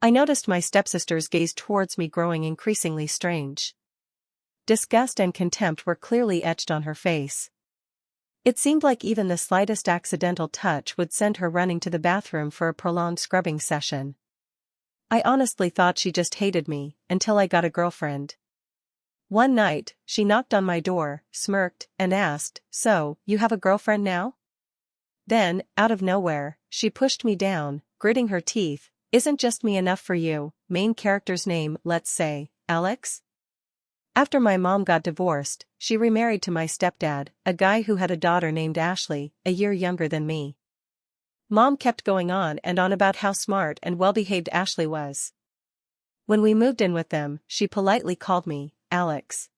I noticed my stepsister's gaze towards me growing increasingly strange. Disgust and contempt were clearly etched on her face. It seemed like even the slightest accidental touch would send her running to the bathroom for a prolonged scrubbing session. I honestly thought she just hated me, until I got a girlfriend. One night, she knocked on my door, smirked, and asked, "So, you have a girlfriend now?" Then, out of nowhere, she pushed me down, gritting her teeth. "Isn't just me enough for you?" Main character's name, let's say, Alex? After my mom got divorced, she remarried to my stepdad, a guy who had a daughter named Ashley, a year younger than me. Mom kept going on and on about how smart and well-behaved Ashley was. When we moved in with them, she politely called me Alex.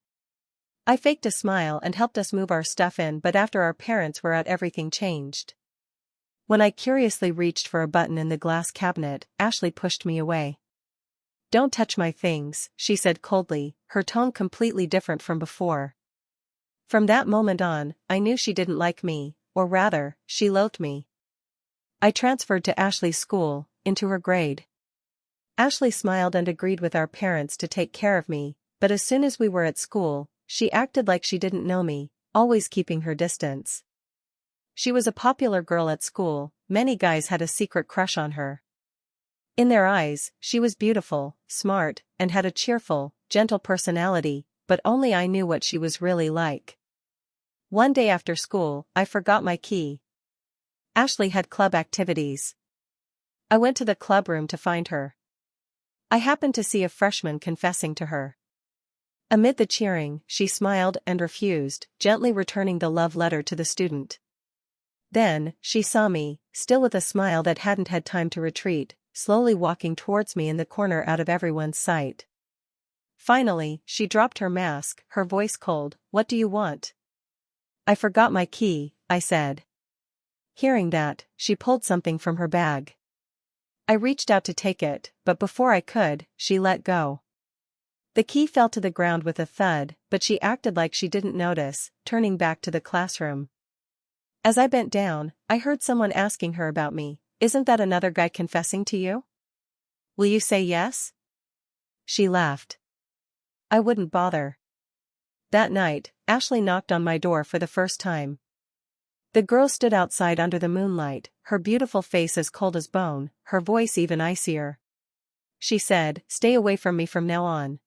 I faked a smile and helped us move our stuff in, but after our parents were out, everything changed. When I curiously reached for a button in the glass cabinet, Ashley pushed me away. "Don't touch my things," she said coldly, her tone completely different from before. From that moment on, I knew she didn't like me, or rather, she loathed me. I transferred to Ashley's school, into her grade. Ashley smiled and agreed with our parents to take care of me, but as soon as we were at school, she acted like she didn't know me, always keeping her distance. She was a popular girl at school, many guys had a secret crush on her. In their eyes, she was beautiful, smart, and had a cheerful, gentle personality, but only I knew what she was really like. One day after school, I forgot my key. Ashley had club activities. I went to the club room to find her. I happened to see a freshman confessing to her. Amid the cheering, she smiled and refused, gently returning the love letter to the student. Then, she saw me, still with a smile that hadn't had time to retreat, slowly walking towards me in the corner out of everyone's sight. Finally, she dropped her mask, her voice cold. "What do you want?" "I forgot my key," I said. Hearing that, she pulled something from her bag. I reached out to take it, but before I could, she let go. The key fell to the ground with a thud, but she acted like she didn't notice, turning back to the classroom. As I bent down, I heard someone asking her about me. "Isn't that another guy confessing to you? Will you say yes?" She laughed. I wouldn't bother. That night, Ashley knocked on my door for the first time. The girl stood outside under the moonlight, her beautiful face as cold as bone, her voice even icier. She said, "Stay away from me from now on."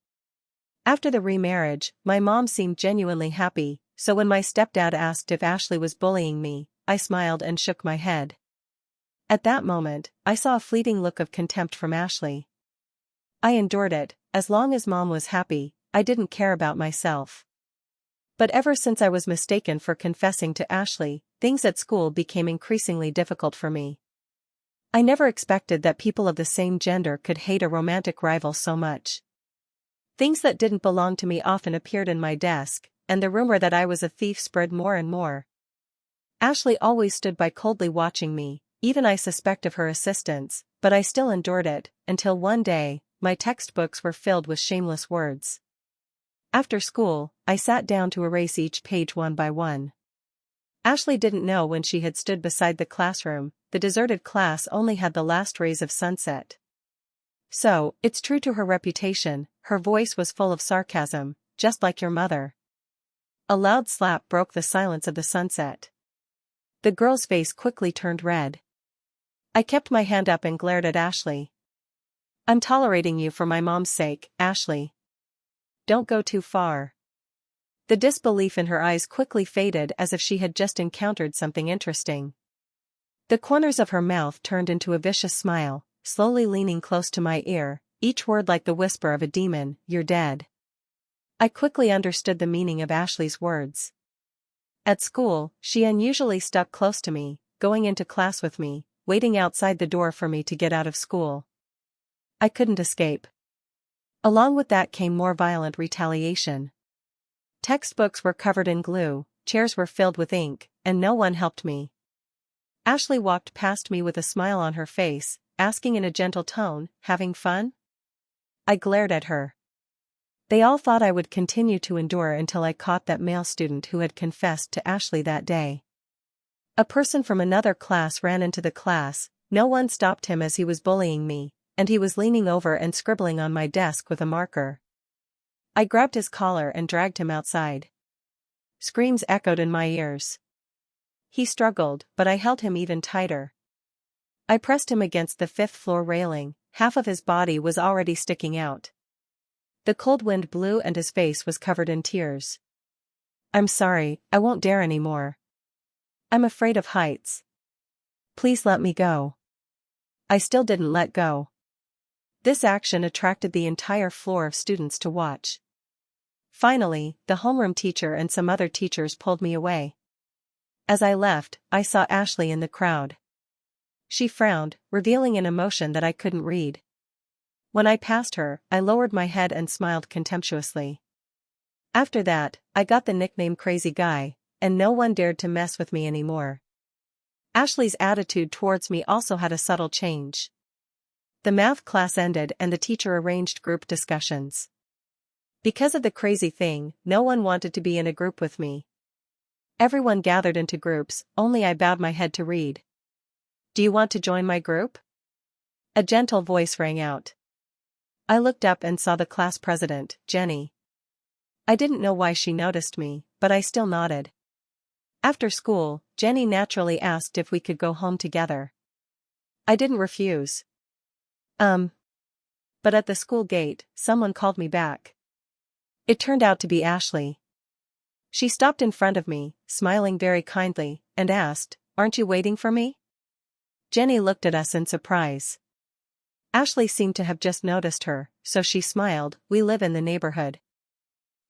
After the remarriage, my mom seemed genuinely happy, so when my stepdad asked if Ashley was bullying me, I smiled and shook my head. At that moment, I saw a fleeting look of contempt from Ashley. I endured it. As long as Mom was happy, I didn't care about myself. But ever since I was mistaken for confessing to Ashley, things at school became increasingly difficult for me. I never expected that people of the same gender could hate a romantic rival so much. Things that didn't belong to me often appeared in my desk, and the rumor that I was a thief spread more and more. Ashley always stood by coldly watching me. Even I suspect of her assistance, but I still endured it, until one day, my textbooks were filled with shameless words. After school, I sat down to erase each page one by one. Ashley didn't know when she had stood beside the classroom, the deserted class only had the last rays of sunset. "So, it's true to her reputation," her voice was full of sarcasm, "just like your mother." A loud slap broke the silence of the sunset. The girl's face quickly turned red. I kept my hand up and glared at Ashley. "I'm tolerating you for my mom's sake, Ashley. Don't go too far." The disbelief in her eyes quickly faded as if she had just encountered something interesting. The corners of her mouth turned into a vicious smile, slowly leaning close to my ear, each word like the whisper of a demon, "You're dead." I quickly understood the meaning of Ashley's words. At school, she unusually stuck close to me, going into class with me, waiting outside the door for me to get out of school. I couldn't escape. Along with that came more violent retaliation. Textbooks were covered in glue, chairs were filled with ink, and no one helped me. Ashley walked past me with a smile on her face, asking in a gentle tone, "Having fun?" I glared at her. They all thought I would continue to endure until I caught that male student who had confessed to Ashley that day. A person from another class ran into the class. No one stopped him as he was bullying me, and he was leaning over and scribbling on my desk with a marker. I grabbed his collar and dragged him outside. Screams echoed in my ears. He struggled, but I held him even tighter. I pressed him against the fifth-floor railing. Half of his body was already sticking out. The cold wind blew and his face was covered in tears. "I'm sorry, I won't dare anymore. I'm afraid of heights. Please let me go." I still didn't let go. This action attracted the entire floor of students to watch. Finally, the homeroom teacher and some other teachers pulled me away. As I left, I saw Ashley in the crowd. She frowned, revealing an emotion that I couldn't read. When I passed her, I lowered my head and smiled contemptuously. After that, I got the nickname Crazy Guy, and no one dared to mess with me anymore. Ashley's attitude towards me also had a subtle change. The math class ended and the teacher arranged group discussions. Because of the crazy thing, no one wanted to be in a group with me. Everyone gathered into groups, only I bowed my head to read. "Do you want to join my group?" A gentle voice rang out. I looked up and saw the class president, Jenny. I didn't know why she noticed me, but I still nodded. After school, Jenny naturally asked if we could go home together. I didn't refuse. But at the school gate, someone called me back. It turned out to be Ashley. She stopped in front of me, smiling very kindly, and asked, "Aren't you waiting for me?" Jenny looked at us in surprise. Ashley seemed to have just noticed her, so she smiled. "We live in the neighborhood."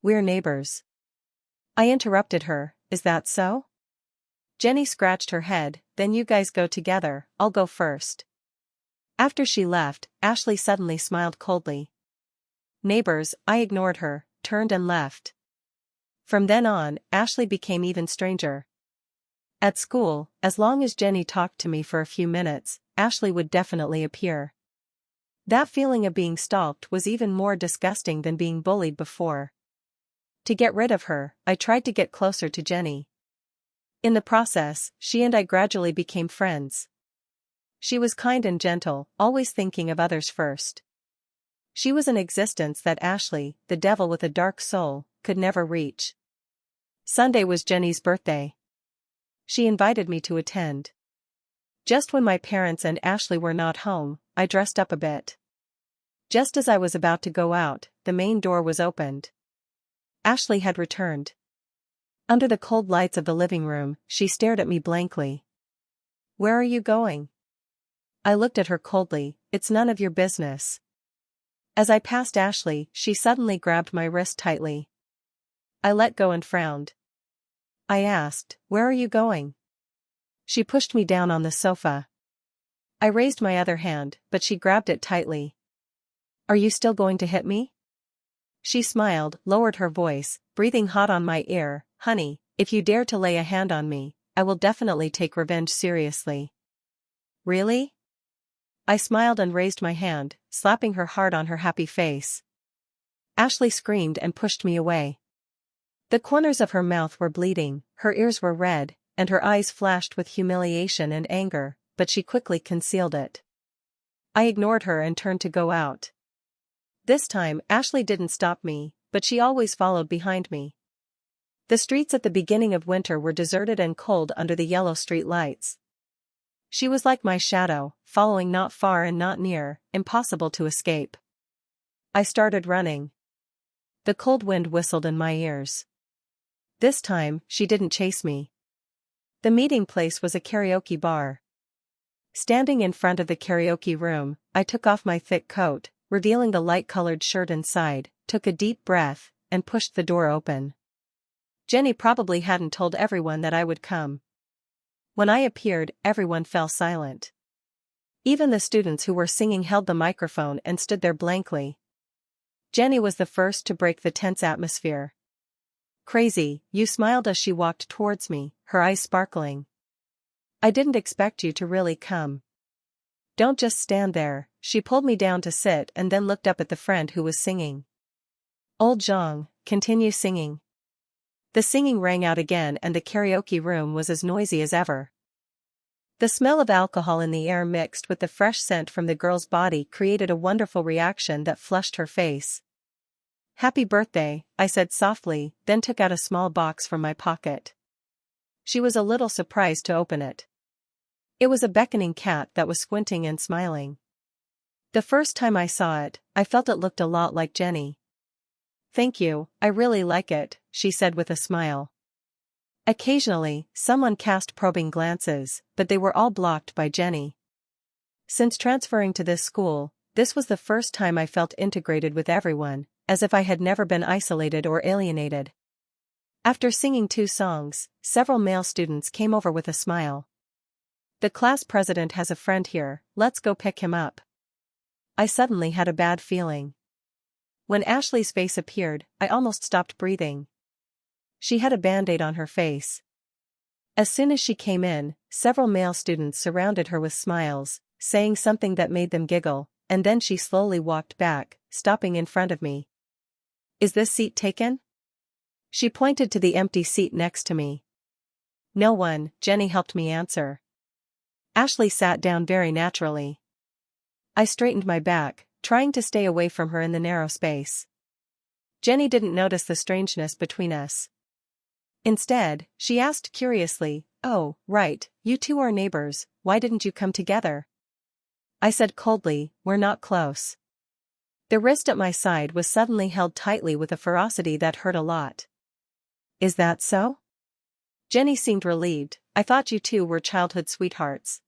"We're neighbors." I interrupted her, "Is that so?" Jenny scratched her head. "Then you guys go together, I'll go first." After she left, Ashley suddenly smiled coldly. "Neighbors," I ignored her, turned and left. From then on, Ashley became even stranger. At school, as long as Jenny talked to me for a few minutes, Ashley would definitely appear. That feeling of being stalked was even more disgusting than being bullied before. To get rid of her, I tried to get closer to Jenny. In the process, she and I gradually became friends. She was kind and gentle, always thinking of others first. She was an existence that Ashley, the devil with a dark soul, could never reach. Sunday was Jenny's birthday. She invited me to attend. Just when my parents and Ashley were not home, I dressed up a bit. Just as I was about to go out, the main door was opened. Ashley had returned. Under the cold lights of the living room, she stared at me blankly. "Where are you going?" I looked at her coldly. "It's none of your business." As I passed Ashley, she suddenly grabbed my wrist tightly. I let go and frowned. I asked, "Where are you going?" She pushed me down on the sofa. I raised my other hand, but she grabbed it tightly. "Are you still going to hit me?" She smiled, lowered her voice, breathing hot on my ear. "Honey, if you dare to lay a hand on me, I will definitely take revenge seriously." "Really?" I smiled and raised my hand, slapping her hard on her happy face. Ashley screamed and pushed me away. The corners of her mouth were bleeding, her ears were red, and her eyes flashed with humiliation and anger, but she quickly concealed it. I ignored her and turned to go out. This time, Ashley didn't stop me, but she always followed behind me. The streets at the beginning of winter were deserted and cold under the yellow street lights. She was like my shadow, following not far and not near, impossible to escape. I started running. The cold wind whistled in my ears. This time, she didn't chase me. The meeting place was a karaoke bar. Standing in front of the karaoke room, I took off my thick coat, revealing the light-colored shirt inside, took a deep breath, and pushed the door open. Jenny probably hadn't told everyone that I would come. When I appeared, everyone fell silent. Even the students who were singing held the microphone and stood there blankly. Jenny was the first to break the tense atmosphere. "Crazy," you smiled as she walked towards me, her eyes sparkling. "I didn't expect you to really come. Don't just stand there." She pulled me down to sit and then looked up at the friend who was singing. "Old Zhang, continue singing." The singing rang out again and the karaoke room was as noisy as ever. The smell of alcohol in the air mixed with the fresh scent from the girl's body created a wonderful reaction that flushed her face. "Happy birthday," I said softly, then took out a small box from my pocket. She was a little surprised to open it. It was a beckoning cat that was squinting and smiling. The first time I saw it, I felt it looked a lot like Jenny. "Thank you, I really like it," she said with a smile. Occasionally, someone cast probing glances, but they were all blocked by Jenny. Since transferring to this school, this was the first time I felt integrated with everyone, as if I had never been isolated or alienated. After singing 2 songs, several male students came over with a smile. "The class president has a friend here, let's go pick him up." I suddenly had a bad feeling. When Ashley's face appeared, I almost stopped breathing. She had a band-aid on her face. As soon as she came in, several male students surrounded her with smiles, saying something that made them giggle, and then she slowly walked back, stopping in front of me. "Is this seat taken?" She pointed to the empty seat next to me. "No one," Jenny helped me answer. Ashley sat down very naturally. I straightened my back, trying to stay away from her in the narrow space. Jenny didn't notice the strangeness between us. Instead, she asked curiously, "Oh, right, you two are neighbors, why didn't you come together?" I said coldly, "We're not close." The wrist at my side was suddenly held tightly with a ferocity that hurt a lot. "Is that so?" Jenny seemed relieved. "I thought you two were childhood sweethearts."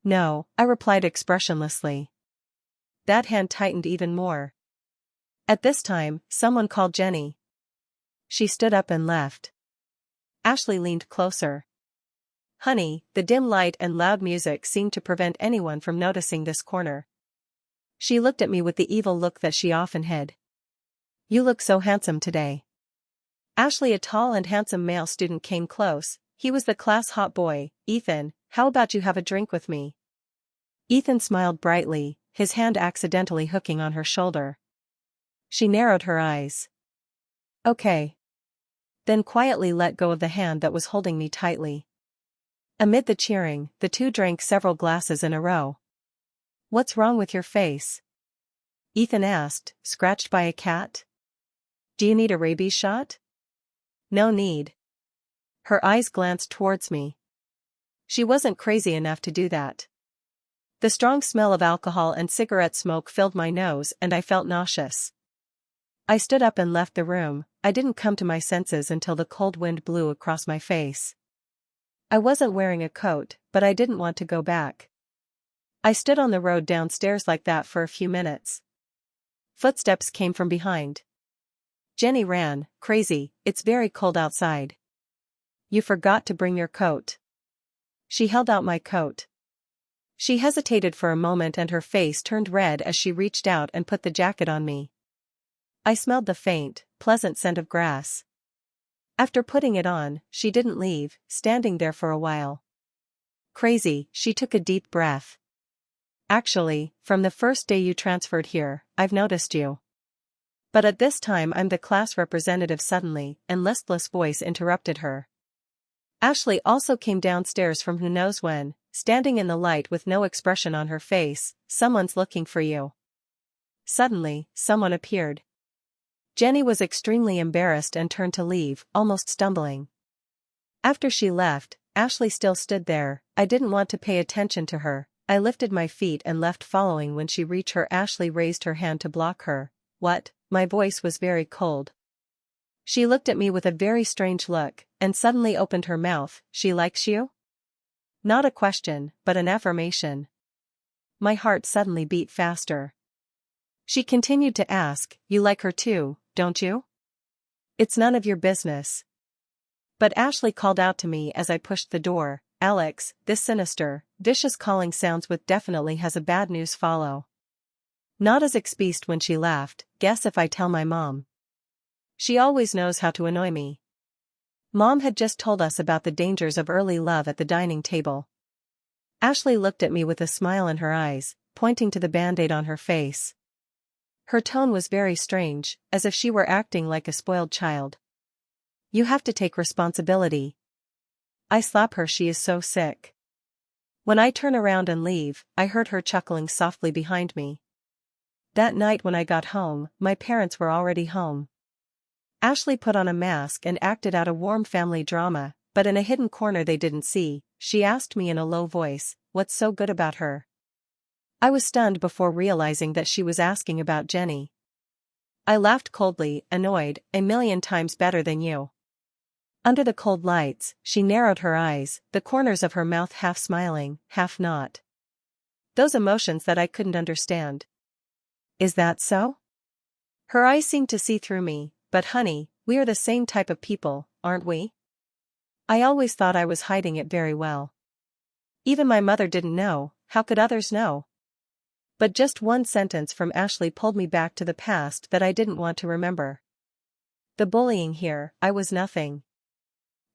"No," I replied expressionlessly. That hand tightened even more. At this time, someone called Jenny. She stood up and left. Ashley leaned closer. "Honey," the dim light and loud music seemed to prevent anyone from noticing this corner. She looked at me with the evil look that she often hid. "You look so handsome today." Ashley, a tall and handsome male student, came close. He was the class hot boy. "Ethan, how about you have a drink with me?" Ethan smiled brightly, his hand accidentally hooking on her shoulder. She narrowed her eyes. "Okay." Then quietly let go of the hand that was holding me tightly. Amid the cheering, the two drank several glasses in a row. "What's wrong with your face?" Ethan asked, "Scratched by a cat? Do you need a rabies shot?" "No need." Her eyes glanced towards me. She wasn't crazy enough to do that. The strong smell of alcohol and cigarette smoke filled my nose and I felt nauseous. I stood up and left the room. I didn't come to my senses until the cold wind blew across my face. I wasn't wearing a coat, but I didn't want to go back. I stood on the road downstairs like that for a few minutes. Footsteps came from behind. Jenny ran. "Crazy, it's very cold outside." "You forgot to bring your coat." She held out my coat. She hesitated for a moment and her face turned red as she reached out and put the jacket on me. I smelled the faint, pleasant scent of grass. After putting it on, she didn't leave, standing there for a while. "Crazy," she took a deep breath. "Actually, from the first day you transferred here, I've noticed you. But at this time I'm the class representative." Suddenly, a listless voice interrupted her. Ashley also came downstairs from who knows when, standing in the light with no expression on her face. "Someone's looking for you." Suddenly, someone appeared. Jenny was extremely embarrassed and turned to leave, almost stumbling. After she left, Ashley still stood there. I didn't want to pay attention to her. I lifted my feet and left following. When she reached her, Ashley raised her hand to block her. "What?" My voice was very cold. She looked at me with a very strange look, and suddenly opened her mouth. "She likes you?" Not a question, but an affirmation. My heart suddenly beat faster. She continued to ask, "You like her too, don't you?" "It's none of your business." But Ashley called out to me as I pushed the door, "Alex, this sinister, vicious calling sounds with definitely has a bad news follow." Not as expressed when she laughed, "Guess if I tell my mom." She always knows how to annoy me. Mom had just told us about the dangers of early love at the dining table. Ashley looked at me with a smile in her eyes, pointing to the band-aid on her face. Her tone was very strange, as if she were acting like a spoiled child. "You have to take responsibility. I slap her, she is so sick." When I turn around and leave, I heard her chuckling softly behind me. That night when I got home, my parents were already home. Ashley put on a mask and acted out a warm family drama, but in a hidden corner they didn't see. She asked me in a low voice, "What's so good about her?" I was stunned before realizing that she was asking about Jenny. I laughed coldly, annoyed, "A million times better than you." Under the cold lights, she narrowed her eyes, the corners of her mouth half smiling, half not. Those emotions that I couldn't understand. Is that so? Her eyes seemed to see through me. But honey, we are the same type of people, aren't we? I always thought I was hiding it very well. Even my mother didn't know, how could others know? But just one sentence from Ashley pulled me back to the past that I didn't want to remember. The bullying here, I was nothing.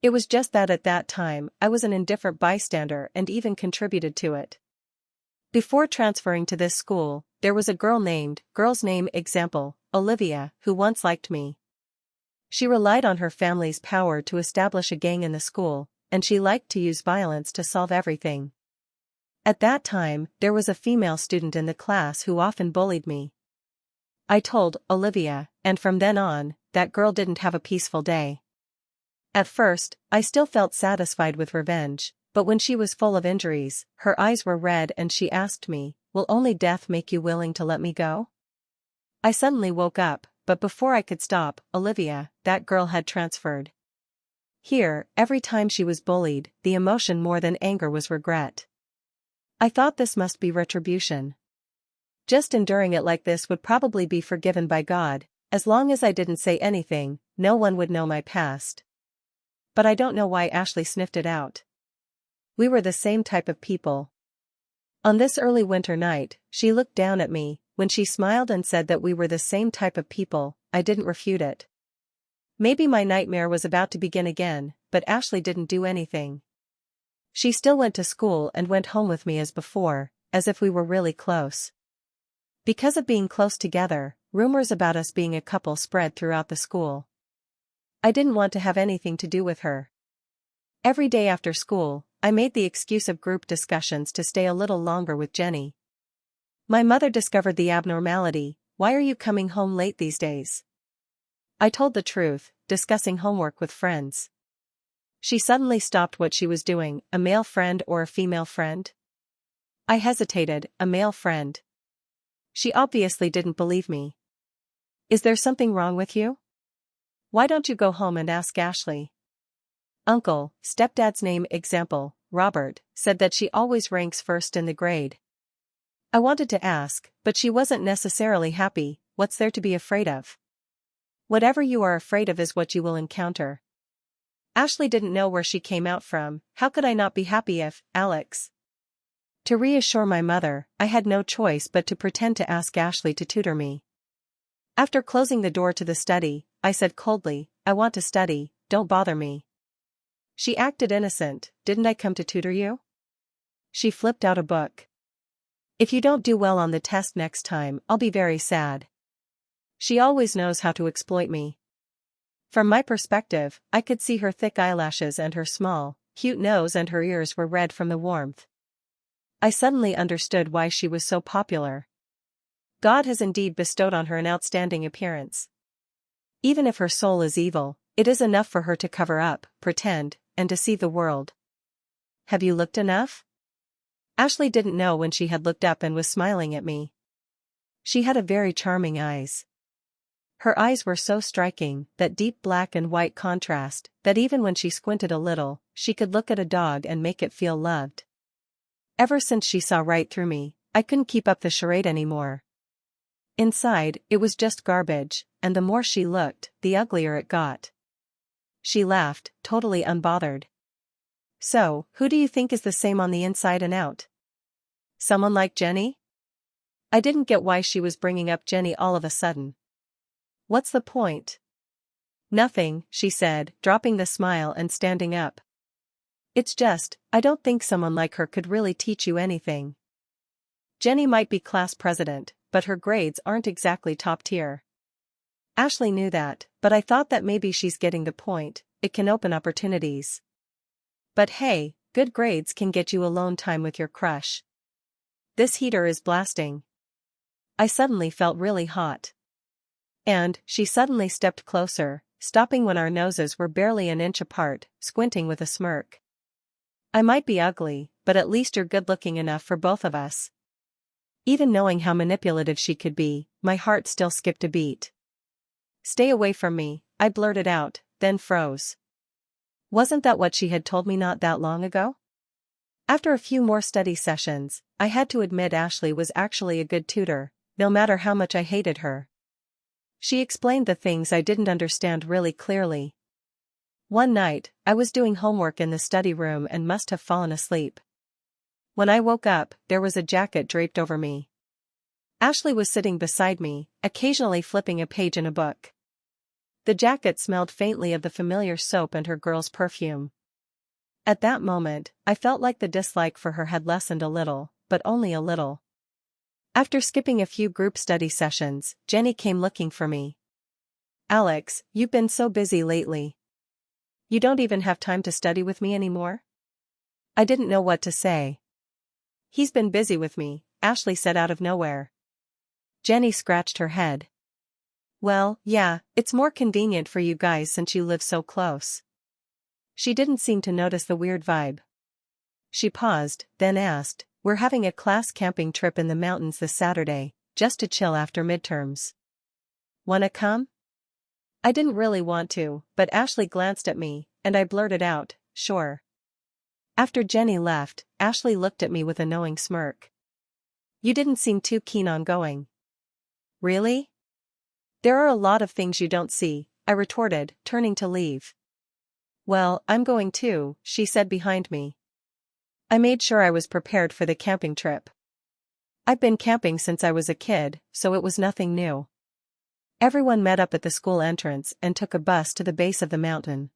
It was just that at that time, I was an indifferent bystander and even contributed to it. Before transferring to this school, there was a girl's name example, Olivia, who once liked me. She relied on her family's power to establish a gang in the school, and she liked to use violence to solve everything. At that time, there was a female student in the class who often bullied me. I told Olivia, and from then on, that girl didn't have a peaceful day. At first, I still felt satisfied with revenge, but when she was full of injuries, her eyes were red and she asked me, "Will only death make you willing to let me go?" I suddenly woke up. But before I could stop, Olivia, that girl had transferred. Here, every time she was bullied, the emotion more than anger was regret. I thought this must be retribution. Just enduring it like this would probably be forgiven by God. As long as I didn't say anything, no one would know my past. But I don't know why Ashley sniffed it out. We were the same type of people. On this early winter night, she looked down at me. When she smiled and said that we were the same type of people, I didn't refute it. Maybe my nightmare was about to begin again, but Ashley didn't do anything. She still went to school and went home with me as before, as if we were really close. Because of being close together, rumors about us being a couple spread throughout the school. I didn't want to have anything to do with her. Every day after school, I made the excuse of group discussions to stay a little longer with Jenny. My mother discovered the abnormality. "Why are you coming home late these days?" I told the truth, discussing homework with friends. She suddenly stopped what she was doing. "A male friend or a female friend?" I hesitated. "A male friend." She obviously didn't believe me. "Is there something wrong with you? Why don't you go home and ask Ashley?" Uncle, stepdad's name example, Robert, said that she always ranks first in the grade. I wanted to ask, but she wasn't necessarily happy. What's there to be afraid of? Whatever you are afraid of is what you will encounter. Ashley didn't know where she came out from. How could I not be happy if, Alex? To reassure my mother, I had no choice but to pretend to ask Ashley to tutor me. After closing the door to the study, I said coldly, "I want to study, don't bother me." She acted innocent. "Didn't I come to tutor you?" She flipped out a book. "If you don't do well on the test next time, I'll be very sad." She always knows how to exploit me. From my perspective, I could see her thick eyelashes and her small, cute nose, and her ears were red from the warmth. I suddenly understood why she was so popular. God has indeed bestowed on her an outstanding appearance. Even if her soul is evil, it is enough for her to cover up, pretend, and deceive the world. Have you looked enough? Ashley didn't know when she had looked up and was smiling at me. She had a very charming eyes. Her eyes were so striking, that deep black and white contrast, that even when she squinted a little, she could look at a dog and make it feel loved. Ever since she saw right through me, I couldn't keep up the charade anymore. Inside, it was just garbage, and the more she looked, the uglier it got. She laughed, totally unbothered. "So, who do you think is the same on the inside and out? Someone like Jenny?" I didn't get why she was bringing up Jenny all of a sudden. "What's the point?" "Nothing," she said, dropping the smile and standing up. "It's just, I don't think someone like her could really teach you anything. Jenny might be class president, but her grades aren't exactly top tier." Ashley knew that, but I thought that maybe she's getting the point. It can open opportunities. But hey, good grades can get you alone time with your crush. This heater is blasting. I suddenly felt really hot. And, she suddenly stepped closer, stopping when our noses were barely an inch apart, squinting with a smirk. I might be ugly, but at least you're good-looking enough for both of us. Even knowing how manipulative she could be, my heart still skipped a beat. Stay away from me, I blurted out, then froze. Wasn't that what she had told me not that long ago? After a few more study sessions, I had to admit Ashley was actually a good tutor, no matter how much I hated her. She explained the things I didn't understand really clearly. One night, I was doing homework in the study room and must have fallen asleep. When I woke up, there was a jacket draped over me. Ashley was sitting beside me, occasionally flipping a page in a book. The jacket smelled faintly of the familiar soap and her girl's perfume. At that moment, I felt like the dislike for her had lessened a little, but only a little. After skipping a few group study sessions, Jenny came looking for me. Alex, you've been so busy lately. You don't even have time to study with me anymore? I didn't know what to say. He's been busy with me, Ashley said out of nowhere. Jenny scratched her head. Well, yeah, it's more convenient for you guys since you live so close. She didn't seem to notice the weird vibe. She paused, then asked, we're having a class camping trip in the mountains this Saturday, just to chill after midterms. Wanna come? I didn't really want to, but Ashley glanced at me, and I blurted out, sure. After Jenny left, Ashley looked at me with a knowing smirk. You didn't seem too keen on going. Really? There are a lot of things you don't see, I retorted, turning to leave. Well, I'm going too, she said behind me. I made sure I was prepared for the camping trip. I've been camping since I was a kid, so it was nothing new. Everyone met up at the school entrance and took a bus to the base of the mountain.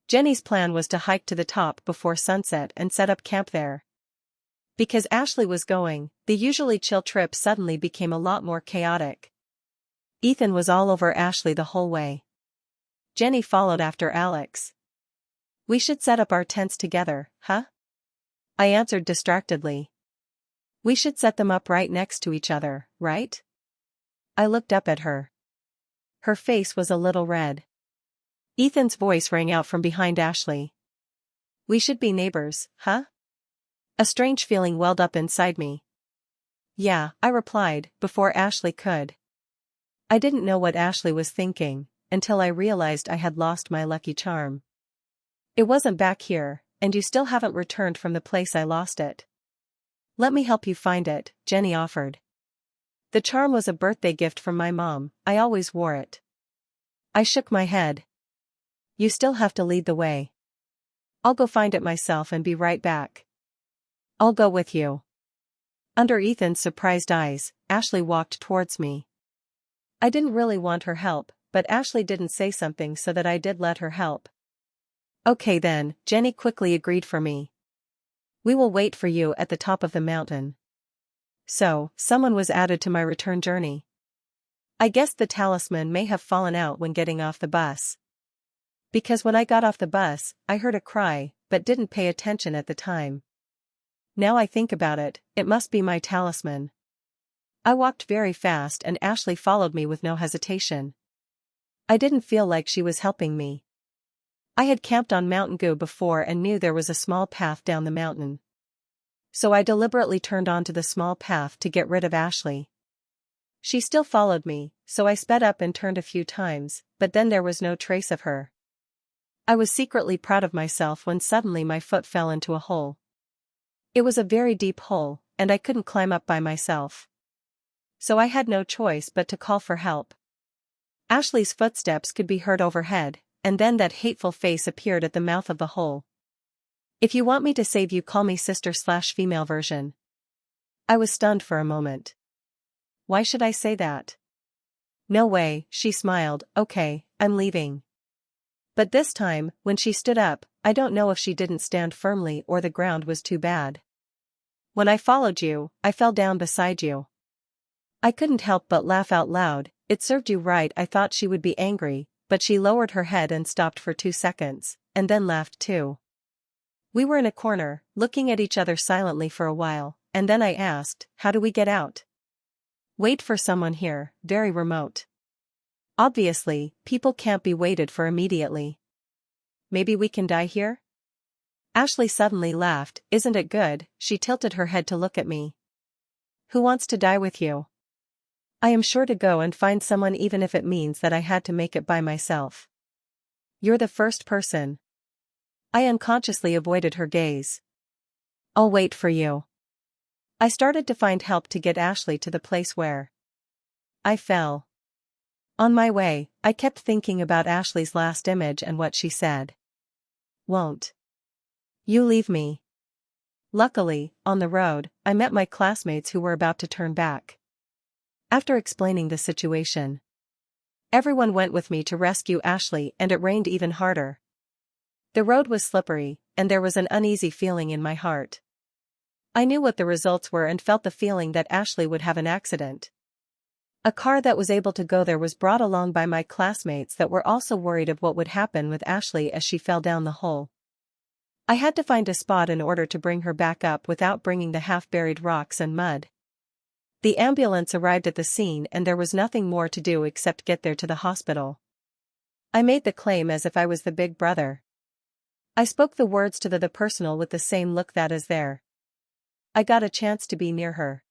Jenny's plan was to hike to the top before sunset and set up camp there. Because Ashley was going, the usually chill trip suddenly became a lot more chaotic. Ethan was all over Ashley the whole way. Jenny followed after Alex. We should set up our tents together, huh? I answered distractedly. We should set them up right next to each other, right? I looked up at her. Her face was a little red. Ethan's voice rang out from behind Ashley. We should be neighbors, huh? A strange feeling welled up inside me. Yeah, I replied, before Ashley could. I didn't know what Ashley was thinking, until I realized I had lost my lucky charm. It wasn't back here, and you still haven't returned from the place I lost it. Let me help you find it, Jenny offered. The charm was a birthday gift from my mom, I always wore it. I shook my head. You still have to lead the way. I'll go find it myself and be right back. I'll go with you. Under Ethan's surprised eyes, Ashley walked towards me. I didn't really want her help, but Ashley didn't say something so that I did let her help. Okay then, Jenny quickly agreed for me. We will wait for you at the top of the mountain. So, someone was added to my return journey. I guess the talisman may have fallen out when getting off the bus. Because when I got off the bus, I heard a cry, but didn't pay attention at the time. Now I think about it, it must be my talisman. I walked very fast and Ashley followed me with no hesitation. I didn't feel like she was helping me. I had camped on Mountain Goo before and knew there was a small path down the mountain. So I deliberately turned onto the small path to get rid of Ashley. She still followed me, so I sped up and turned a few times, but then there was no trace of her. I was secretly proud of myself when suddenly my foot fell into a hole. It was a very deep hole, and I couldn't climb up by myself. So I had no choice but to call for help. Ashley's footsteps could be heard overhead, and then that hateful face appeared at the mouth of the hole. If you want me to save you, call me sister/female version. I was stunned for a moment. Why should I say that? No way, she smiled, okay, I'm leaving. But this time, when she stood up, I don't know if she didn't stand firmly or the ground was too bad. When I followed you, I fell down beside you. I couldn't help but laugh out loud. It served you right. I thought she would be angry, but she lowered her head and stopped for 2 seconds, and then laughed too. We were in a corner, looking at each other silently for a while, and then I asked, "How do we get out?" "Wait for someone here, very remote." "Obviously, people can't be waited for immediately." "Maybe we can die here?" Ashley suddenly laughed. "Isn't it good?" She tilted her head to look at me. "Who wants to die with you?" "I am sure to go and find someone even if it means that I had to make it by myself." "You're the first person." I unconsciously avoided her gaze. "I'll wait for you." I started to find help to get Ashley to the place where I fell. On my way, I kept thinking about Ashley's last image and what she said. "Won't you leave me?" Luckily, on the road, I met my classmates who were about to turn back. After explaining the situation, everyone went with me to rescue Ashley, and it rained even harder. The road was slippery, and there was an uneasy feeling in my heart. I knew what the results were and felt the feeling that Ashley would have an accident. A car that was able to go there was brought along by my classmates that were also worried of what would happen with Ashley as she fell down the hole. I had to find a spot in order to bring her back up without bringing the half-buried rocks and mud. The ambulance arrived at the scene and there was nothing more to do except get there to the hospital. I made the claim as if I was the big brother. I spoke the words to the personal with the same look that is there. I got a chance to be near her.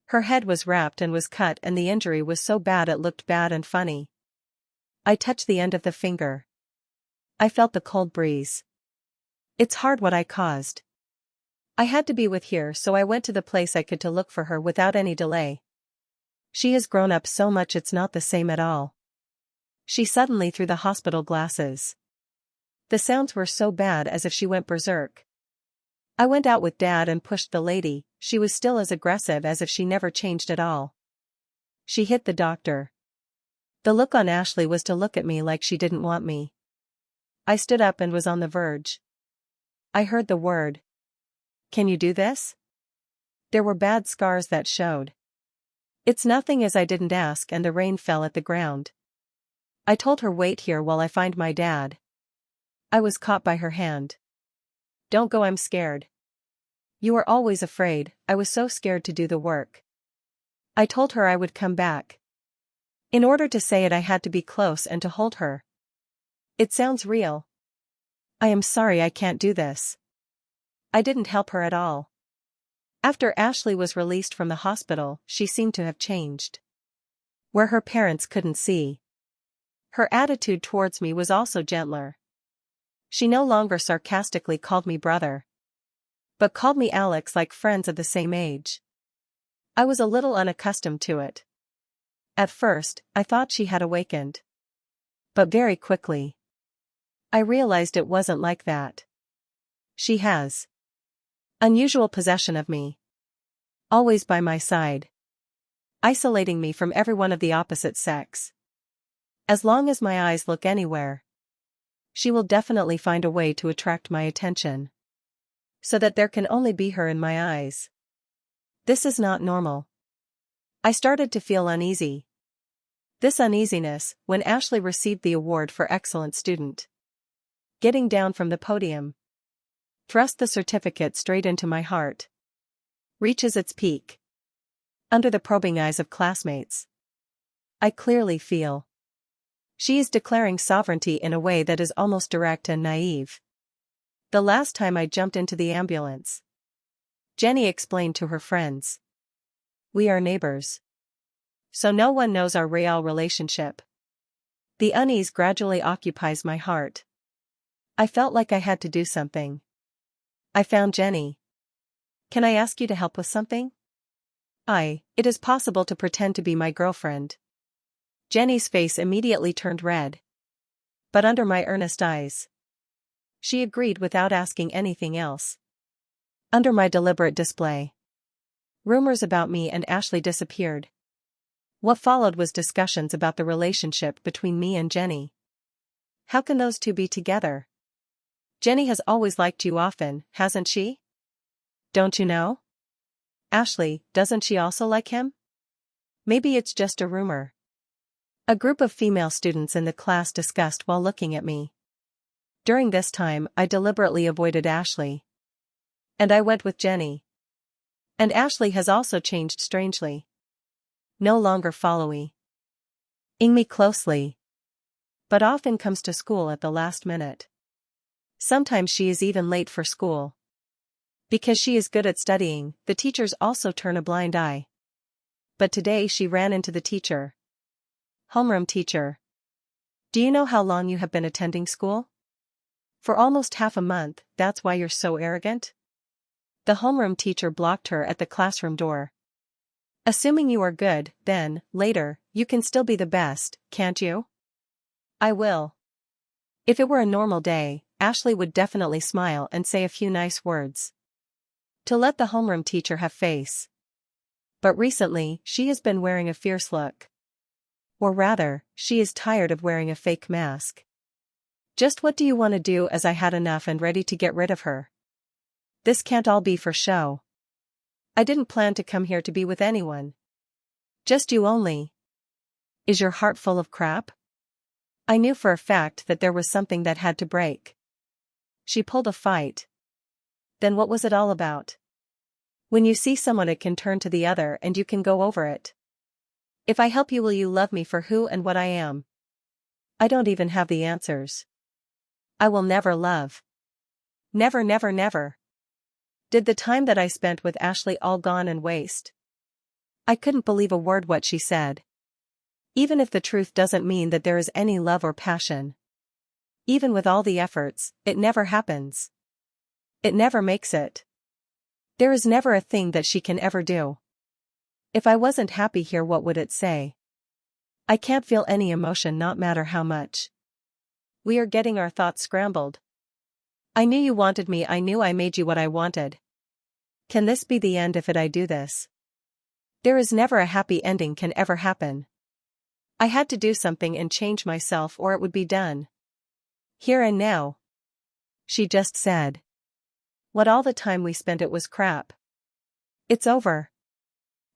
Her head was wrapped and was cut, and the injury was so bad it looked bad and funny. I touched the end of the finger. I felt the cold breeze. It's hard what I caused. I had to be with her, so I went to the place I could to look for her without any delay. She has grown up so much it's not the same at all. She suddenly threw the hospital glasses. The sounds were so bad as if she went berserk. I went out with Dad and pushed the lady. She was still as aggressive as if she never changed at all. She hit the doctor. The look on Ashley was to look at me like she didn't want me. I stood up and was on the verge. I heard the word. "Can you do this?" There were bad scars that showed. "It's nothing," as I didn't ask, and the rain fell at the ground. I told her, "Wait here while I find my dad." I was caught by her hand. "Don't go, I'm scared." "You are always afraid." I was so scared to do the work. I told her I would come back. In order to say it, I had to be close and to hold her. "It sounds real." "I am sorry, I can't do this." I didn't help her at all. After Ashley was released from the hospital, she seemed to have changed. Where her parents couldn't see. Her attitude towards me was also gentler. She no longer sarcastically called me brother, but called me Alex, like friends of the same age. I was a little unaccustomed to it. At first, I thought she had awakened. But very quickly, I realized it wasn't like that. She has unusual possession of me. Always by my side. Isolating me from everyone of the opposite sex. As long as my eyes look anywhere, she will definitely find a way to attract my attention. So that there can only be her in my eyes. This is not normal. I started to feel uneasy. This uneasiness, when Ashley received the award for excellent student. Getting down from the podium. Thrust the certificate straight into my heart. Reaches its peak. Under the probing eyes of classmates. I clearly feel. She is declaring sovereignty in a way that is almost direct and naive. The last time I jumped into the ambulance, Jenny explained to her friends. We are neighbors. So no one knows our real relationship. The unease gradually occupies my heart. I felt like I had to do something. I found Jenny. Can I ask you to help with something? It is possible to pretend to be my girlfriend. Jenny's face immediately turned red. But under my earnest eyes, she agreed without asking anything else. Under my deliberate display, rumors about me and Ashley disappeared. What followed was discussions about the relationship between me and Jenny. How can those two be together? Jenny has always liked you often, hasn't she? Don't you know? Ashley, doesn't she also like him? Maybe it's just a rumor. A group of female students in the class discussed while looking at me. During this time, I deliberately avoided Ashley. And I went with Jenny. And Ashley has also changed strangely. No longer following me closely. But often comes to school at the last minute. Sometimes she is even late for school. Because she is good at studying, the teachers also turn a blind eye. But today she ran into the teacher. Homeroom teacher. Do you know how long you have been attending school? For almost half a month, that's why you're so arrogant? The homeroom teacher blocked her at the classroom door. Assuming you are good, then, later, you can still be the best, can't you? I will. If it were a normal day, Ashley would definitely smile and say a few nice words. To let the homeroom teacher have face. But recently, she has been wearing a fierce look. Or rather, she is tired of wearing a fake mask. Just what do you want to do, as I had enough and ready to get rid of her? This can't all be for show. I didn't plan to come here to be with anyone. Just you only. Is your heart full of crap? I knew for a fact that there was something that had to break. She pulled a fight. Then what was it all about? When you see someone, it can turn to the other and you can go over it. If I help you, will you love me for who and what I am? I don't even have the answers. I will never love. Never, never, never. Did the time that I spent with Ashley all gone and waste? I couldn't believe a word what she said. Even if the truth doesn't mean that there is any love or passion. Even with all the efforts, it never happens. It never makes it. There is never a thing that she can ever do. If I wasn't happy here, what would it say? I can't feel any emotion, not matter how much. We are getting our thoughts scrambled. I knew you wanted me, I knew I made you what I wanted. Can this be the end if I do this? There is never a happy ending can ever happen. I had to do something and change myself or it would be done. Here and now. She just said. What all the time we spent, it was crap. It's over.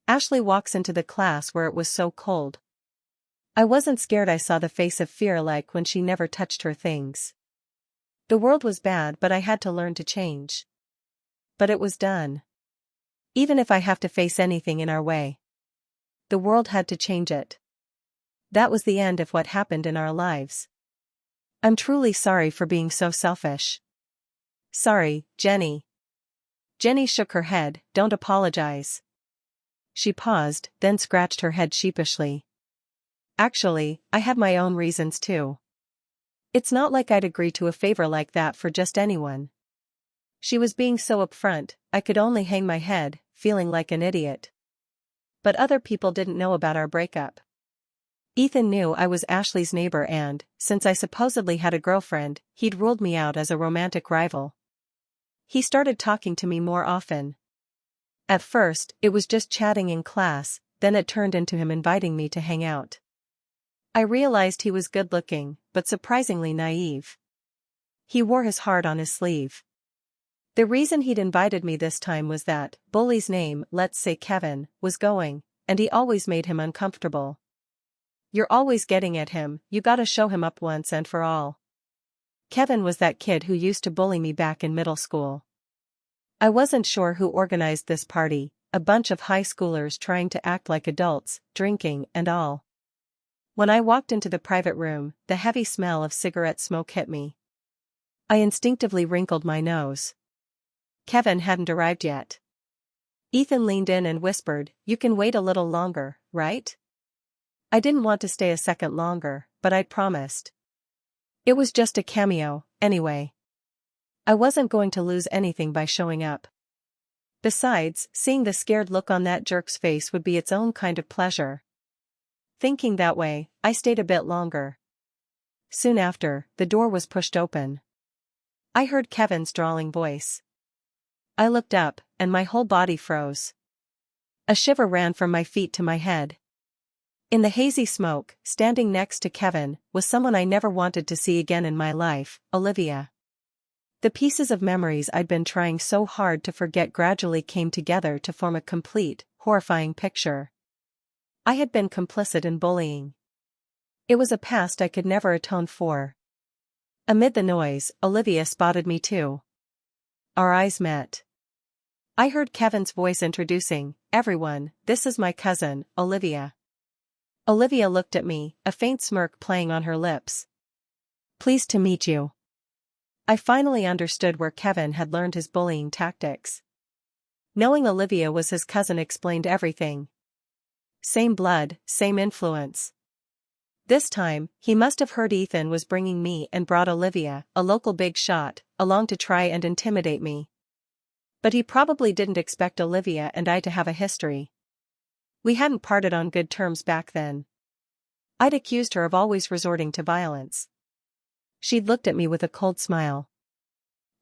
Ashley walks into the class where it was so cold. I wasn't scared, I saw the face of fear like when she never touched her things. The world was bad, but I had to learn to change. But it was done. Even if I have to face anything in our way. The world had to change it. That was the end of what happened in our lives. I'm truly sorry for being so selfish. Sorry, Jenny. Jenny shook her head. Don't apologize. She paused, then scratched her head sheepishly. Actually, I have my own reasons too. It's not like I'd agree to a favor like that for just anyone. She was being so upfront, I could only hang my head, feeling like an idiot. But other people didn't know about our breakup. Ethan knew I was Ashley's neighbor and, since I supposedly had a girlfriend, he'd ruled me out as a romantic rival. He started talking to me more often. At first, it was just chatting in class, then it turned into him inviting me to hang out. I realized he was good-looking, but surprisingly naive. He wore his heart on his sleeve. The reason he'd invited me this time was that, bully's name, let's say Kevin, was going, and he always made him uncomfortable. You're always getting at him, you gotta show him up once and for all. Kevin was that kid who used to bully me back in middle school. I wasn't sure who organized this party, a bunch of high schoolers trying to act like adults, drinking and all. When I walked into the private room, the heavy smell of cigarette smoke hit me. I instinctively wrinkled my nose. Kevin hadn't arrived yet. Ethan leaned in and whispered, "You can wait a little longer, right?" I didn't want to stay a second longer, but I'd promised. It was just a cameo, anyway. I wasn't going to lose anything by showing up. Besides, seeing the scared look on that jerk's face would be its own kind of pleasure. Thinking that way, I stayed a bit longer. Soon after, the door was pushed open. I heard Kevin's drawling voice. I looked up, and my whole body froze. A shiver ran from my feet to my head. In the hazy smoke, standing next to Kevin, was someone I never wanted to see again in my life, Olivia. The pieces of memories I'd been trying so hard to forget gradually came together to form a complete, horrifying picture. I had been complicit in bullying. It was a past I could never atone for. Amid the noise, Olivia spotted me too. Our eyes met. I heard Kevin's voice introducing, "Everyone, this is my cousin, Olivia." Olivia looked at me, a faint smirk playing on her lips. "Pleased to meet you." I finally understood where Kevin had learned his bullying tactics. Knowing Olivia was his cousin explained everything. Same blood, same influence. This time, he must have heard Ethan was bringing me and brought Olivia, a local big shot, along to try and intimidate me. But he probably didn't expect Olivia and I to have a history. We hadn't parted on good terms back then. I'd accused her of always resorting to violence. She'd looked at me with a cold smile.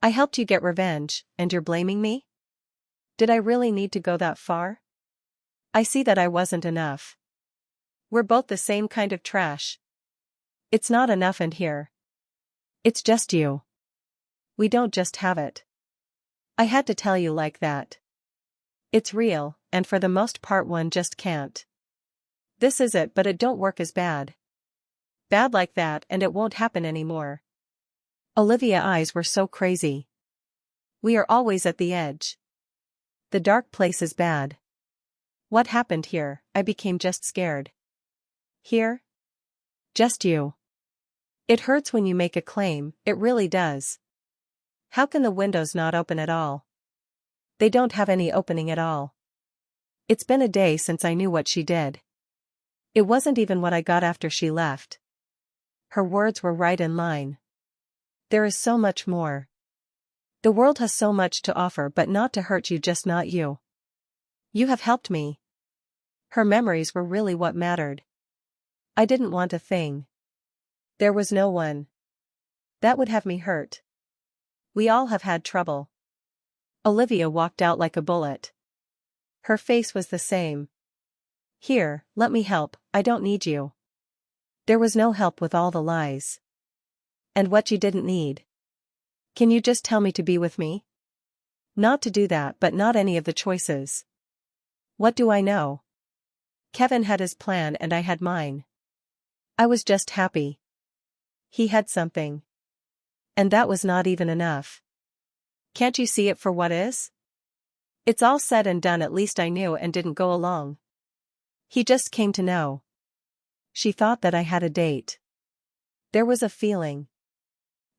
"I helped you get revenge, and you're blaming me? Did I really need to go that far? I see that I wasn't enough. We're both the same kind of trash. It's not enough and here. It's just you. We don't just have it. I had to tell you like that. It's real, and for the most part one just can't. This is it, but it don't work as bad. Bad like that, and it won't happen anymore." Olivia's eyes were so crazy. "We are always at the edge. The dark place is bad. What happened here?" I became just scared. "Here? Just you. It hurts when you make a claim, it really does. How can the windows not open at all? They don't have any opening at all. It's been a day since I knew what she did. It wasn't even what I got after she left." Her words were right in line. There is so much more. The world has so much to offer, but not to hurt you, just not you. You have helped me. Her memories were really what mattered. I didn't want a thing. There was no one. That would have me hurt. We all have had trouble. Olivia walked out like a bullet. Her face was the same. "Here, let me help, I don't need you." There was no help with all the lies. "And what you didn't need? Can you just tell me to be with me? Not to do that, but not any of the choices. What do I know? Kevin had his plan and I had mine. I was just happy. He had something. And that was not even enough. Can't you see it for what is? It's all said and done, at least I knew and didn't go along. He just came to know." She thought that I had a date. There was a feeling.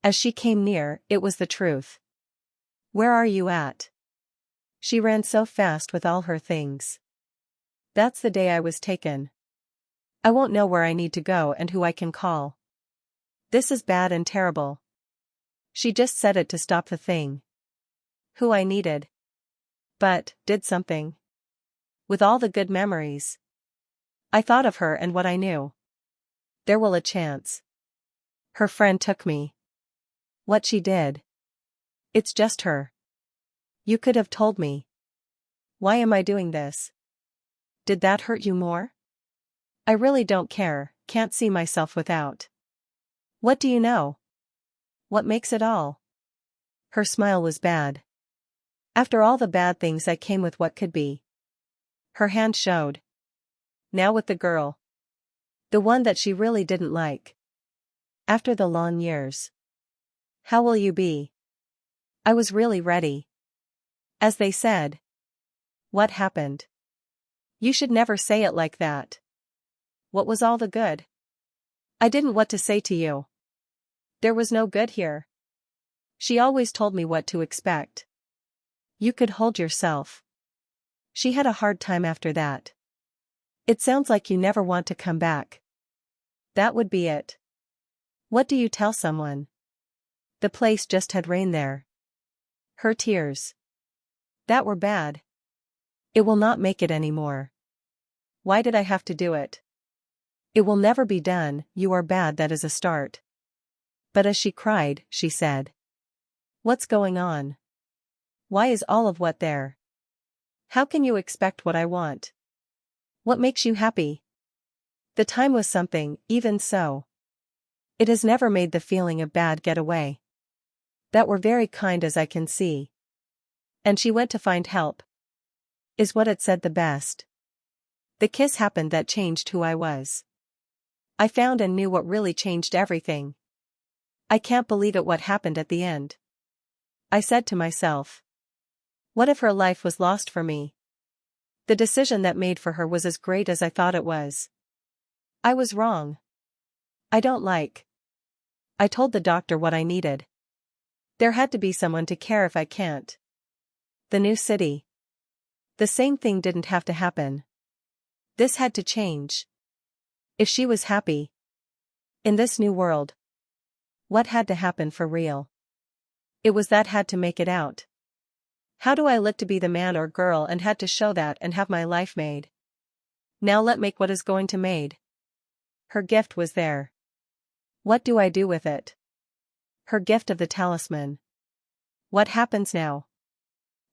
As she came near, it was the truth. "Where are you at?" She ran so fast with all her things. "That's the day I was taken. I won't know where I need to go and who I can call. This is bad and terrible." She just said it to stop the thing. Who I needed. But, did something. With all the good memories. I thought of her and what I knew. There will a chance. Her friend took me. What she did. It's just her. You could have told me. Why am I doing this? Did that hurt you more? I really don't care, can't see myself without. What do you know? What makes it all? Her smile was bad. After all the bad things I came with what could be. Her hand showed. Now with the girl. The one that she really didn't like. After the long years. How will you be? I was really ready. As they said. What happened? You should never say it like that. What was all the good? I didn't what to say to you. There was no good here. She always told me what to expect. You could hold yourself. She had a hard time after that. It sounds like you never want to come back. That would be it. What do you tell someone? The place just had rain there. Her tears. That were bad. It will not make it anymore. Why did I have to do it? It will never be done, you are bad, that is a start. But as she cried, she said. What's going on? Why is all of what there? How can you expect what I want? What makes you happy? The time was something, even so. It has never made the feeling of bad get away. That were very kind as I can see. And she went to find help. Is what it said the best. The kiss happened that changed who I was. I found and knew what really changed everything. I can't believe it what happened at the end. I said to myself. What if her life was lost for me? The decision that made for her was as great as I thought it was. I was wrong. I don't like. I told the doctor what I needed. There had to be someone to care if I can't. The new city. The same thing didn't have to happen. This had to change. If she was happy. In this new world. What had to happen for real? It was that had to make it out. How do I look to be the man or girl and had to show that and have my life made? Now let make what is going to made. Her gift was there. What do I do with it? Her gift of the talisman. What happens now?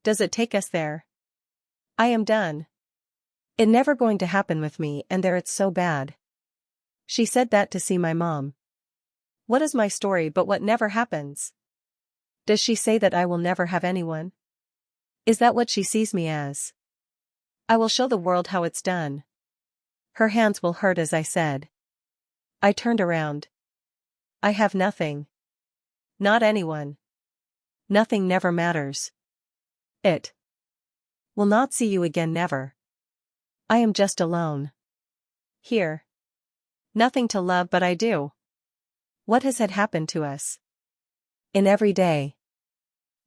Does it take us there? I am done. It never going to happen with me and there it's so bad. She said that to see my mom. What is my story but what never happens? Does she say that I will never have anyone? Is that what she sees me as? I will show the world how it's done. Her hands will hurt as I said. I turned around. I have nothing. Not anyone. Nothing never matters. It will not see you again never. I am just alone. Here. Nothing to love but I do. What has had happened to us? In every day.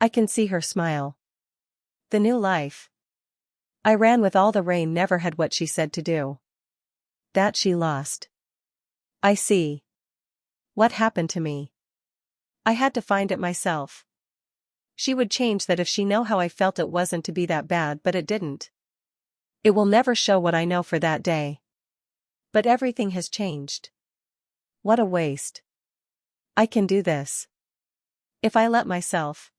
I can see her smile. The new life. I ran with all the rain never had what she said to do. That she lost. I see. What happened to me? I had to find it myself. She would change that if she know how I felt it wasn't to be that bad but it didn't. It will never show what I know for that day. But everything has changed. What a waste. I can do this. If I let myself.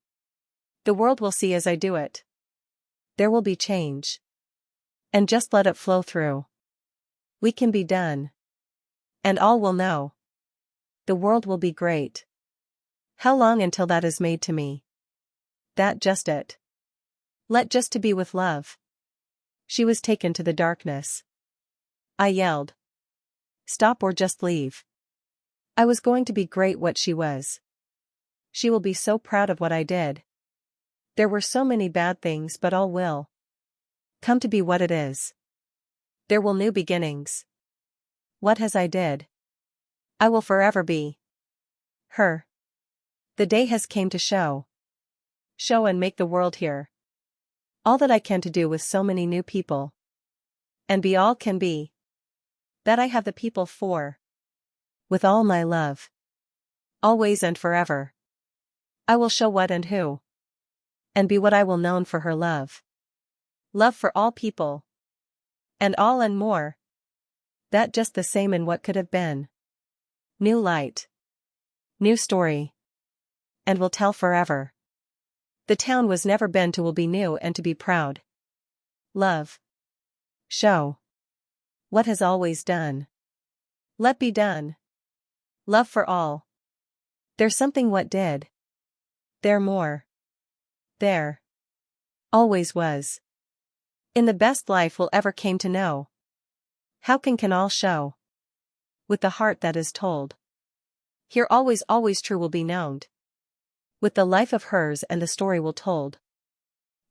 The world will see as I do it. There will be change. And just let it flow through. We can be done. And all will know. The world will be great. How long until that is made to me? That just it. Let just to be with love. She was taken to the darkness. I yelled. Stop or just leave. I was going to be great what she was. She will be so proud of what I did. There were so many bad things but all will come to be what it is. There will new beginnings. What has I did? I will forever be her. The day has came to show. Show and make the world hear. All that I can to do with so many new people. And be all can be. That I have the people for. With all my love. Always and forever. I will show what and who. And be what I will known for her love. Love for all people. And all and more. That just the same in what could have been. New light. New story. And will tell forever. The town was never been to will be new and to be proud. Love. Show. What has always done. Let be done. Love for all. There's something what did. There more. There. Always was. In the best life will ever came to know. How can all show? With the heart that is told. Here always true will be known. With the life of hers and the story will told.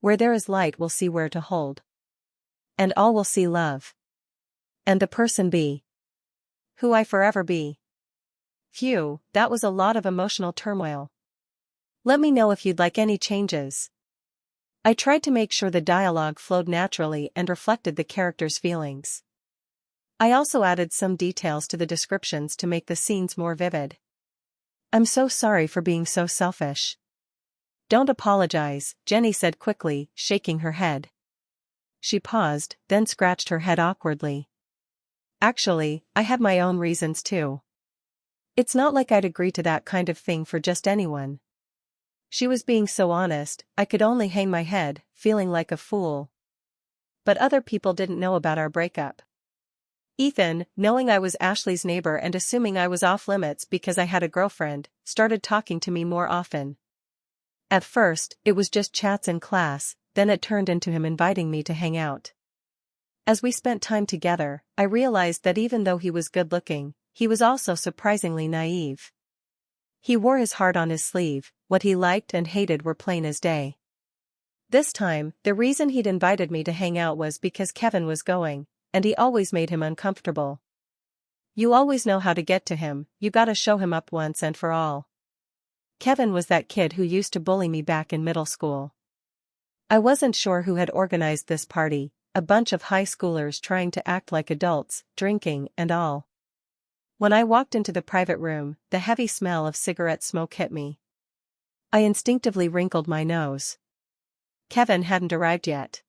Where there is light will see where to hold. And all will see love. And the person be. Who I forever be. Phew, that was a lot of emotional turmoil. Let me know if you'd like any changes. I tried to make sure the dialogue flowed naturally and reflected the characters' feelings. I also added some details to the descriptions to make the scenes more vivid. I'm so sorry for being so selfish. Don't apologize, Jenny said quickly, shaking her head. She paused, then scratched her head awkwardly. Actually, I had my own reasons too. It's not like I'd agree to that kind of thing for just anyone. She was being so honest, I could only hang my head, feeling like a fool. But other people didn't know about our breakup. Ethan, knowing I was Ashley's neighbor and assuming I was off limits because I had a girlfriend, started talking to me more often. At first, it was just chats in class, then it turned into him inviting me to hang out. As we spent time together, I realized that even though he was good-looking, he was also surprisingly naive. He wore his heart on his sleeve, what he liked and hated were plain as day. This time, the reason he'd invited me to hang out was because Kevin was going, and he always made him uncomfortable. You always know how to get to him, you gotta show him up once and for all. Kevin was that kid who used to bully me back in middle school. I wasn't sure who had organized this party, a bunch of high schoolers trying to act like adults, drinking and all. When I walked into the private room, the heavy smell of cigarette smoke hit me. I instinctively wrinkled my nose. Kevin hadn't arrived yet.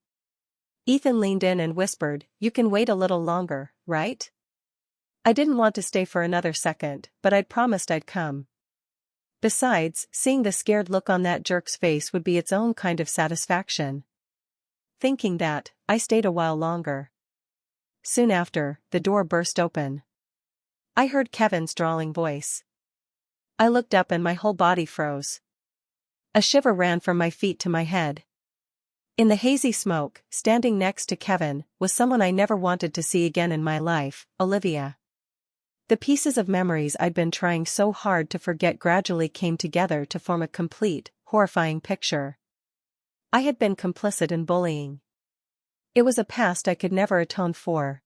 Ethan leaned in and whispered, "You can wait a little longer, right?" I didn't want to stay for another second, but I'd promised I'd come. Besides, seeing the scared look on that jerk's face would be its own kind of satisfaction. Thinking that, I stayed a while longer. Soon after, the door burst open. I heard Kevin's drawling voice. I looked up and my whole body froze. A shiver ran from my feet to my head. In the hazy smoke, standing next to Kevin, was someone I never wanted to see again in my life, Olivia. The pieces of memories I'd been trying so hard to forget gradually came together to form a complete, horrifying picture. I had been complicit in bullying. It was a past I could never atone for.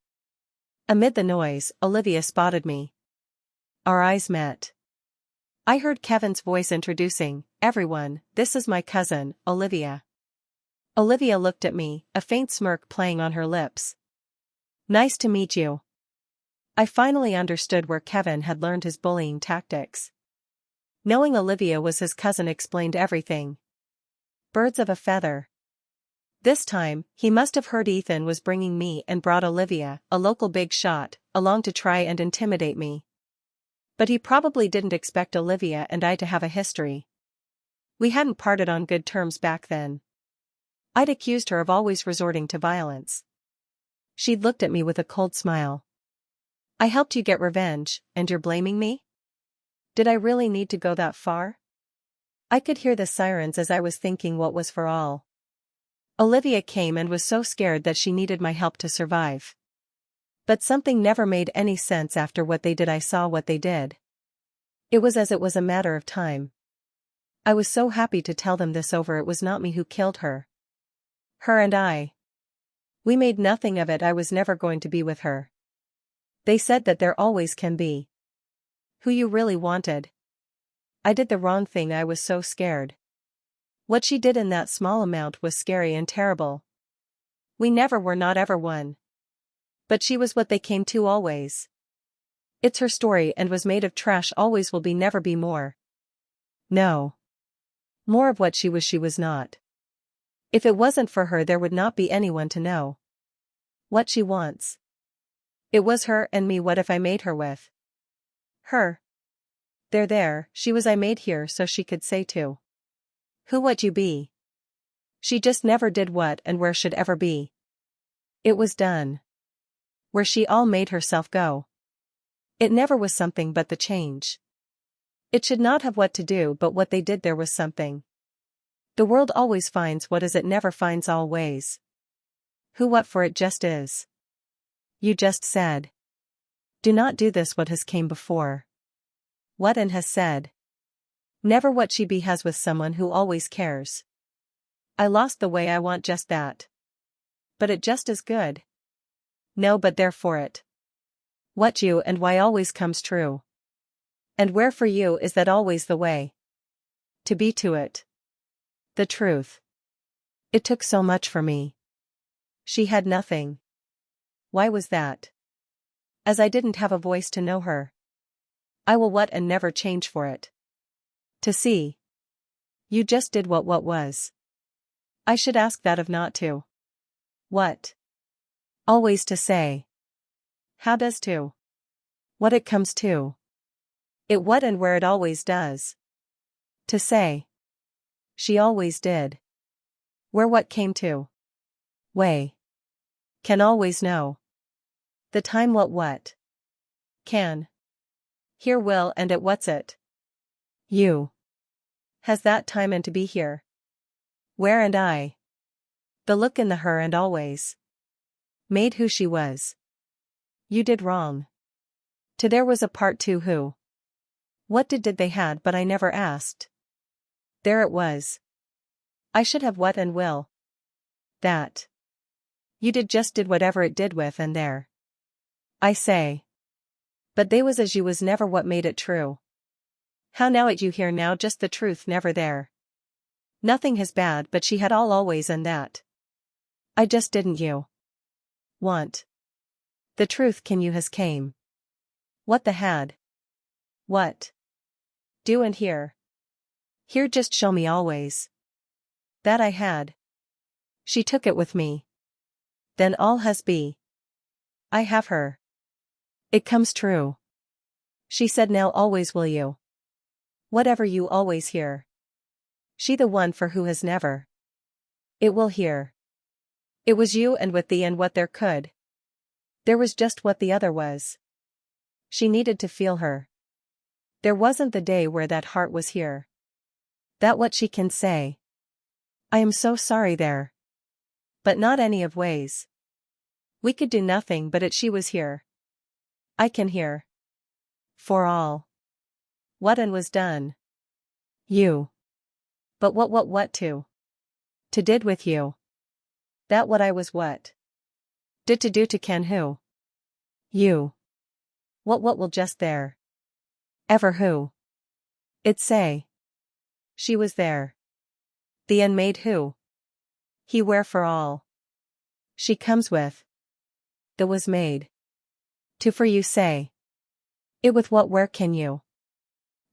Amid the noise, Olivia spotted me. Our eyes met. I heard Kevin's voice introducing, "Everyone, this is my cousin, Olivia." Olivia looked at me, a faint smirk playing on her lips. "Nice to meet you." I finally understood where Kevin had learned his bullying tactics. Knowing Olivia was his cousin explained everything. Birds of a feather. This time, he must have heard Ethan was bringing me and brought Olivia, a local big shot, along to try and intimidate me. But he probably didn't expect Olivia and I to have a history. We hadn't parted on good terms back then. I'd accused her of always resorting to violence. She'd looked at me with a cold smile. "I helped you get revenge, and you're blaming me? Did I really need to go that far?" I could hear the sirens as I was thinking what was for all. Olivia came and was so scared that she needed my help to survive. But something never made any sense after what they did. I saw what they did. It was as it was a matter of time. I was so happy to tell them this over. It was not me who killed her. Her and I. We made nothing of it. I was never going to be with her. They said that there always can be who you really wanted. I did the wrong thing. I was so scared. What she did in that small amount was scary and terrible. We never were, not ever one. But she was what they came to always. It's her story and was made of trash. Always will be, never be more. No. More of what she was not. If it wasn't for her, there would not be anyone to know what she wants. It was her and me. What if I made her with her? There, she was. I made here so she could say to who what you be. She just never did what and where should ever be. It was done. Where she all made herself go. It never was something but the change. It should not have what to do, but what they did, there was something. The world always finds what is, it never finds always. Who what for, it just is. You just said. Do not do this what has came before. What and has said. Never what she be has with someone who always cares. I lost the way. I want just that. But it just is good. No, but there for it. What you and why always comes true. And where for you is that always the way. To be to it. The truth. It took so much for me. She had nothing. Why was that? As I didn't have a voice to know her. I will what and never change for it. To see. You just did what was. I should ask that of not to. What? Always to say. How does to? What it comes to. It what and where it always does. To say. She always did. Where what came to. Way. Can always know. The time what. Can. Here will and it what's it. You. Has that time and to be here. Where and I. The look in the her and always. Made who she was. You did wrong. To there was a part two who. What did they had but I never asked. There it was. I should have what and will. That. You did whatever it did with and there. I say. But they was as you was never what made it true. How now it you here now just the truth never there. Nothing has bad but she had all always and that. I just didn't you. Want. The truth can you has came. What the had. What. Do and here. Here just show me always. That I had. She took it with me. Then all has be. I have her. It comes true. She said now always will you. Whatever you always hear. She the one for who has never. It will hear. It was you and with thee and what there could. There was just what the other was. She needed to feel her. There wasn't the day where that heart was here. That what she can say. I am so sorry there. But not any of ways. We could do nothing but it she was here. I can hear. For all. What and was done. You. But what to? To did with you. That what I was what? Did to do to can who? You. What will just there? Ever who? It say. She was there. The end made who? He where for all. She comes with. The was made. To for you say. It with what where can you?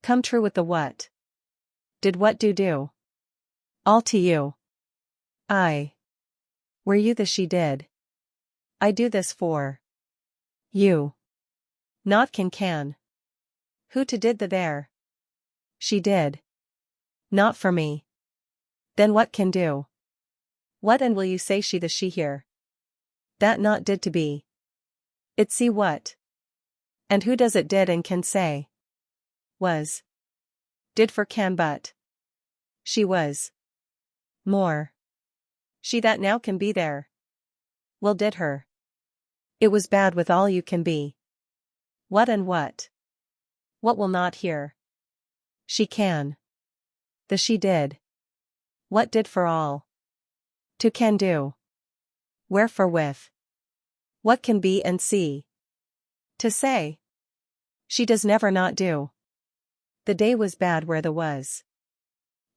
Come true with the what? Did what do? All to you. I. Were you the she did? I do this for. You. Not can. Who to did the there? She did. Not for me. Then what can do? What and will you say she the she here? That not did to be. It see what? And who does it did and can say? Was. Did for can but. She was. More. She that now can be there. Will did her. It was bad with all you can be. What and what? What will not hear? She can. The she did. What did for all? To can do. Where for with. What can be and see. To say. She does never not do. The day was bad where the was.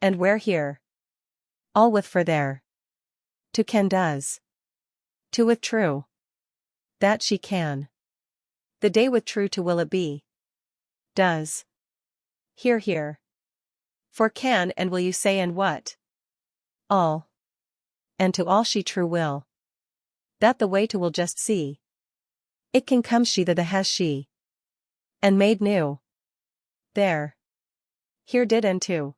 And where here. All with for there. To can does. To with true. That she can. The day with true to will it be. Does. Here. For can and will you say and what? All. And to all she true will. That the way to will just see. It can come she the has she. And made new. There. Here did and to.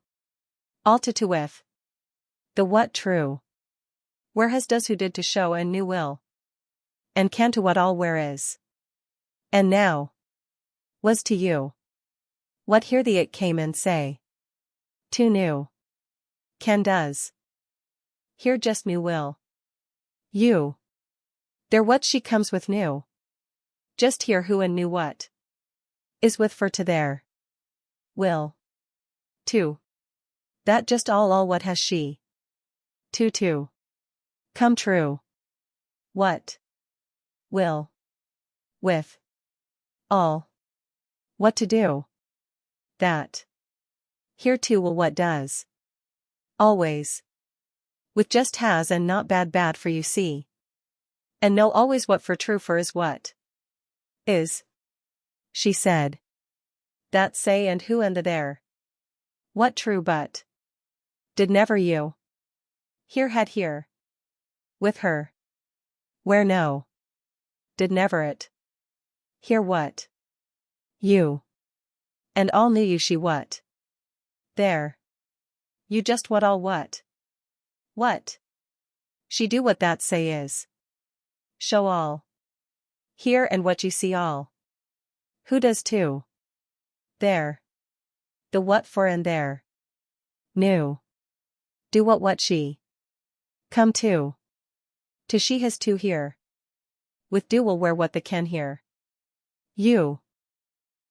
All to with. The what true. Where has does who did to show and new will. And can to what all where is. And now. Was to you. What here the it came and say. To new. Can does. Here just new will. You. There what she comes with new. Just here who and new what. Is with for to there. Will. To. That just all what has she. To. Come true. What. Will. With. All. What to do. That. Here too will what does. Always. With just has and not bad for you see. And know always what for true for is what. Is. She said. That say and who and the there. What true but. Did never you. Here had here. With her. Where no. Did never it. Here what. You. And all knew you she what. There. You just what all what. What. She do what that say is. Show all. Here and what you see all. Who does too. There. The what for and there. New. Do what she. Come to. To she has to here. With do will where what the can here. You.